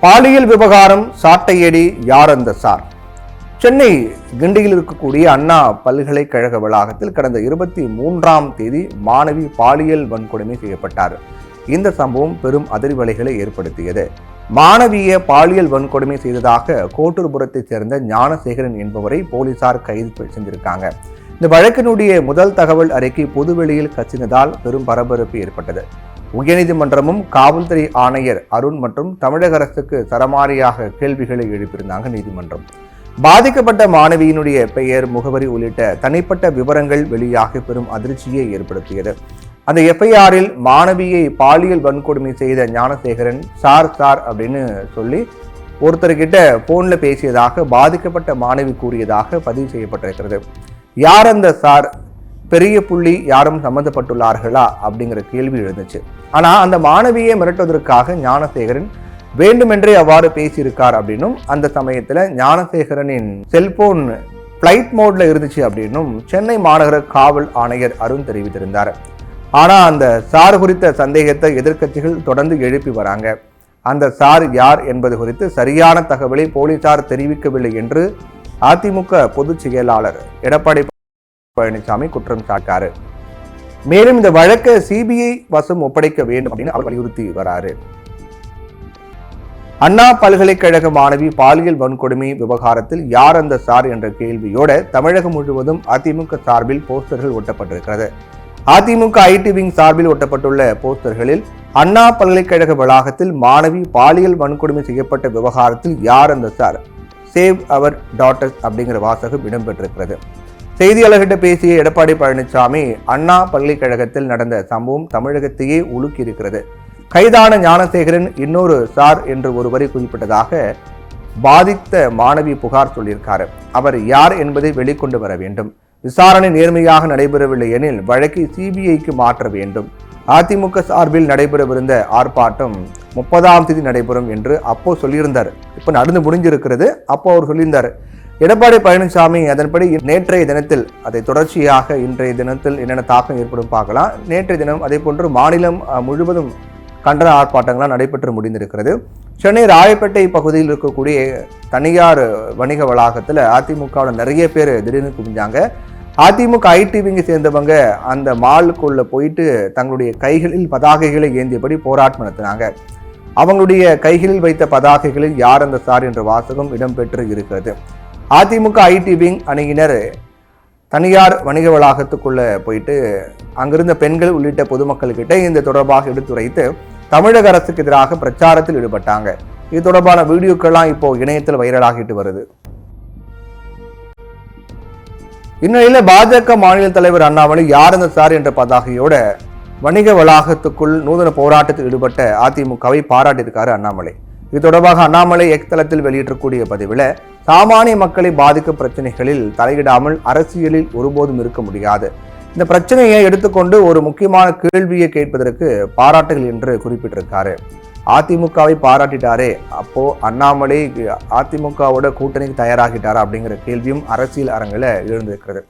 பாலியல் விவகாரம் சாட்டையடி யார் அந்த சார்? சென்னை கிண்டியில் இருக்கக்கூடிய அண்ணா பல்கலைக்கழக வளாகத்தில் கடந்த 23ஆம் தேதி மாணவி பாலியல் வன்கொடுமை செய்யப்பட்டார். இந்த சம்பவம் பெரும் அதிர்வலைகளை ஏற்படுத்தியது. மாணவியை பாலியல் வன்கொடுமை செய்ததாக கோட்டூர்புரத்தைச் சேர்ந்த ஞானசேகரன் என்பவரை போலீசார் கைது செஞ்சிருக்காங்க. இந்த வழக்கினுடைய முதல் தகவல் அறிக்கை பொதுவெளியில் கசிந்ததால் பெரும் பரபரப்பு ஏற்பட்டது. உயர்நீதிமன்றமும் காவல்துறை ஆணையர் அருண் மற்றும் தமிழக அரசுக்கு சரமாரியாக கேள்விகளை எழுப்பியிருந்தாங்க நீதிமன்றம். பாதிக்கப்பட்ட மாணவியினுடைய பெயர், முகவரி உள்ளிட்ட தனிப்பட்ட விவரங்கள் வெளியாக பெரும் அதிர்ச்சியை ஏற்படுத்தியது. அந்த எஃப்ஐஆரில் மாணவியை பாலியல் வன்கொடுமை செய்த ஞானசேகரன் சார் அப்படின்னு சொல்லி ஒருத்தர்கிட்ட போன்ல பேசியதாக பாதிக்கப்பட்ட மாணவி கூறியதாக பதிவு செய்யப்பட்டிருக்கிறது. யார் அந்த சார்? பெரிய புள்ளி யாரும் சம்மந்தப்பட்டுள்ளார்களா அப்படிங்கிற கேள்வி எழுந்துச்சு. ஆனா அந்த மாணவியை மிரட்டுவதற்காக ஞானசேகரன் வேண்டுமென்றே அவ்வாறு பேசியிருக்கார் அப்படின்னும், அந்த சமயத்துல ஞானசேகரனின் செல்போன் பிளைட் மோட்ல இருந்துச்சு அப்படின்னும் சென்னை மாநகர காவல் ஆணையர் அருண் தெரிவித்திருந்தார். ஆனா அந்த சார் குறித்த சந்தேகத்தை எதிர்க்கட்சிகள் தொடர்ந்து எழுப்பி வராங்க. அந்த சார் யார் என்பது குறித்து சரியான தகவலை போலீசார் தெரிவிக்கவில்லை என்று அதிமுக பொதுச் செயலாளர் எடப்பாடி பழனிசாமி குற்றம் சாட்டாரு. மேலும் இந்த வழக்கை சிபிஐ வசம் ஒப்படைக்க வேண்டும் அப்படின்னு அவர் வலியுறுத்தி வராரு. அண்ணா பல்கலைக்கழக மாணவி பாலியல் வன்கொடுமை விவகாரத்தில் யார் அந்த சார் என்ற கேள்வியோட தமிழகம் முழுவதும் அதிமுக சார்பில் போஸ்டர்கள் ஒட்டப்பட்டிருக்கிறது. அதிமுக ஐடி விங் சார்பில் ஒட்டப்பட்டுள்ள போஸ்டர்களில் அண்ணா பல்கலைக்கழக வளாகத்தில் மாணவி பாலியல் வன்கொடுமை செய்யப்பட்ட விவகாரத்தில் யார் அந்த சார், சேவ் அவர் டாட்டர்ஸ் அப்படிங்கிற வாசகம் இடம்பெற்றிருக்கிறது. செய்தியாளர்கிட்ட பேசிய எடப்பாடி பழனிசாமி, அண்ணா பல்கலைக்கழகத்தில் நடந்த சம்பவம் தமிழகத்தையே உலுக்கி இருக்கிறது. கைதான ஞானசேகரன் இன்னொரு சார் என்று ஒரு வரி குறிப்பிட்டதாக பாதித்த மாணவி புகார் சொல்லியிருக்காரு. அவர் யார் என்பதை வெளிக்கொண்டு வர வேண்டும். விசாரணை நேர்மையாக நடைபெறவில்லை எனில் வழக்கை சிபிஐக்கு மாற்ற வேண்டும். அதிமுக சார்பில் நடைபெறவிருந்த ஆர்ப்பாட்டம் 30ஆம் தேதி நடைபெறும் என்று அப்போ சொல்லியிருந்தார். இப்போ நடந்து முடிஞ்சிருக்கிறது. அப்போ அவர் சொல்லியிருந்தார். எடப்பாடி பழனிசாமி அதன்படி நேற்றைய தினத்தில், அதை தொடர்ச்சியாக இன்றைய தினத்தில் என்னென்ன தாக்கம் ஏற்படும் பார்க்கலாம். நேற்றைய தினம் அதே போன்று மாநிலம் முழுவதும் கண்டன ஆர்ப்பாட்டங்களாக நடைபெற்று முடிந்திருக்கிறது. சென்னை ராயப்பேட்டை பகுதியில் இருக்கக்கூடிய தனியார் வணிக வளாகத்தில் அதிமுகவில் நிறைய பேர் திடீர்னு குவிஞ்சாங்க. அதிமுக ஐடி விங்கை சேர்ந்தவங்க அந்த மாலுக்குள்ள போயிட்டு தங்களுடைய கைகளில் பதாகைகளை ஏந்தியபடி போராட்டம் நடத்தினாங்க. அவங்களுடைய கைகளில் வைத்த பதாகைகளில் யார் அந்த சார் என்ற வாசகம் இடம்பெற்று இருக்கிறது. அதிமுக ஐடி விங் அணியினர் தனியார் வணிக வளாகத்துக்குள்ள போயிட்டு அங்கிருந்த பெண்கள் உள்ளிட்ட பொதுமக்கள் இந்த தொடர்பாக எடுத்துரைத்து தமிழக அரசுக்கு எதிராக பிரச்சாரத்தில் ஈடுபட்டாங்க. இது தொடர்பான வீடியோக்கெல்லாம் இப்போ இணையத்தில் வைரலாகிட்டு வருது. இந்நிலையில பாஜக மாநில தலைவர் அண்ணாமலை யார் அந்த சார் என்ற பதாகையோட வணிக வளாகத்துக்குள் நூதன போராட்டத்தில் ஈடுபட்ட அதிமுகவை பாராட்டியிருக்காரு அண்ணாமலை. இது தொடர்பாக அண்ணாமலை எக்ஸ் தளத்தில் வெளியிட்டிருக்கூடிய பதிவில், சாமானிய மக்களை பாதிக்கும் பிரச்சனைகளில் தலையிடாமல் அரசியலில் ஒருபோதும் இருக்க முடியாது. இந்த பிரச்சனையை எடுத்துக்கொண்டு ஒரு முக்கியமான கேள்வியை கேட்பதற்கு பாராட்டுகள் என்று குறிப்பிட்டிருக்காரு. அதிமுகவை பாராட்டிட்டாரே, அப்போ அண்ணாமலை அதிமுகவோட கூட்டணிக்கு தயாராகிட்டாரா அப்படிங்கிற கேள்வியும் அரசியல் அரங்கில் எழுந்திருக்கிறது.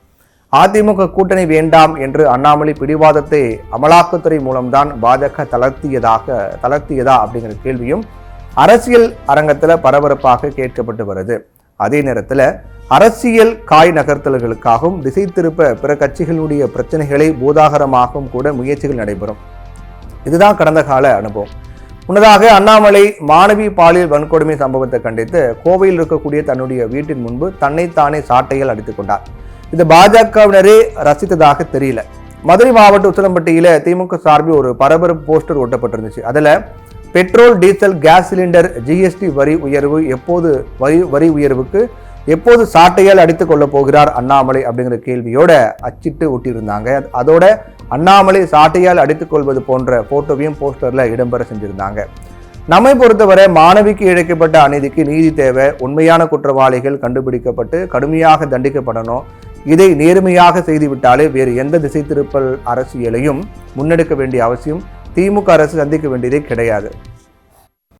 அதிமுக கூட்டணி வேண்டாம் என்று அண்ணாமலை பிடிவாதத்தை அமலாக்கத்துறை மூலம்தான் பாஜக தளர்த்தியதா அப்படிங்கிற கேள்வியும் அரசியல் அரங்கத்தில் பரபரப்பாக கேட்கப்பட்டு வருது. அதே நேரத்தில் அரசியல் காய் நகர்த்தல்களுக்காகவும் திசை திருப்ப பிற கட்சிகளுடைய பிரச்சனைகளை பூதாகரமாகவும் கூட முயற்சிகள் நடைபெறும். இதுதான் கடந்த கால அனுபவம். முன்னதாக அண்ணாமலை மாணவி பாலியல் வன்கொடுமை சம்பவத்தை கண்டித்து கோவையில் இருக்கக்கூடிய தன்னுடைய வீட்டின் முன்பு தன்னைத்தானே சாட்டையால் அடித்துக் கொண்டார். இது பாஜகவினரே ரசித்ததாக தெரியல. மதுரை மாவட்ட உசிலம்பட்டியில திமுக சார்பில் ஒரு பரபரப்பு போஸ்டர் ஒட்டப்பட்டிருந்துச்சு. அதுல petrol, diesel, gas cylinder GST வரி உயர்வுக்கு எப்போது சாட்டையால் அடித்துக் கொள்ள போகிறார் அண்ணாமலை அப்படிங்கிற கேள்வியோட அச்சிட்டு ஒட்டியிருந்தாங்க. அதோட அண்ணாமலை சாட்டையால் அடித்துக் கொள்வது போன்ற போட்டோவையும் போஸ்டர்ல இடம்பெற செஞ்சிருந்தாங்க. நம்மை பொறுத்தவரை மாணவிக்கு இழைக்கப்பட்ட அநீதிக்கு நீதி தேவை. உண்மையான குற்றவாளிகள் கண்டுபிடிக்கப்பட்டு கடுமையாக தண்டிக்கப்படணும். இதை நேர்மையாக செய்துவிட்டாலே வேறு எந்த திசை திருப்பல் அரசியலையும் முன்னெடுக்க வேண்டிய அவசியம் திமுக அரசு சந்திக்க வேண்டியதே கிடையாது.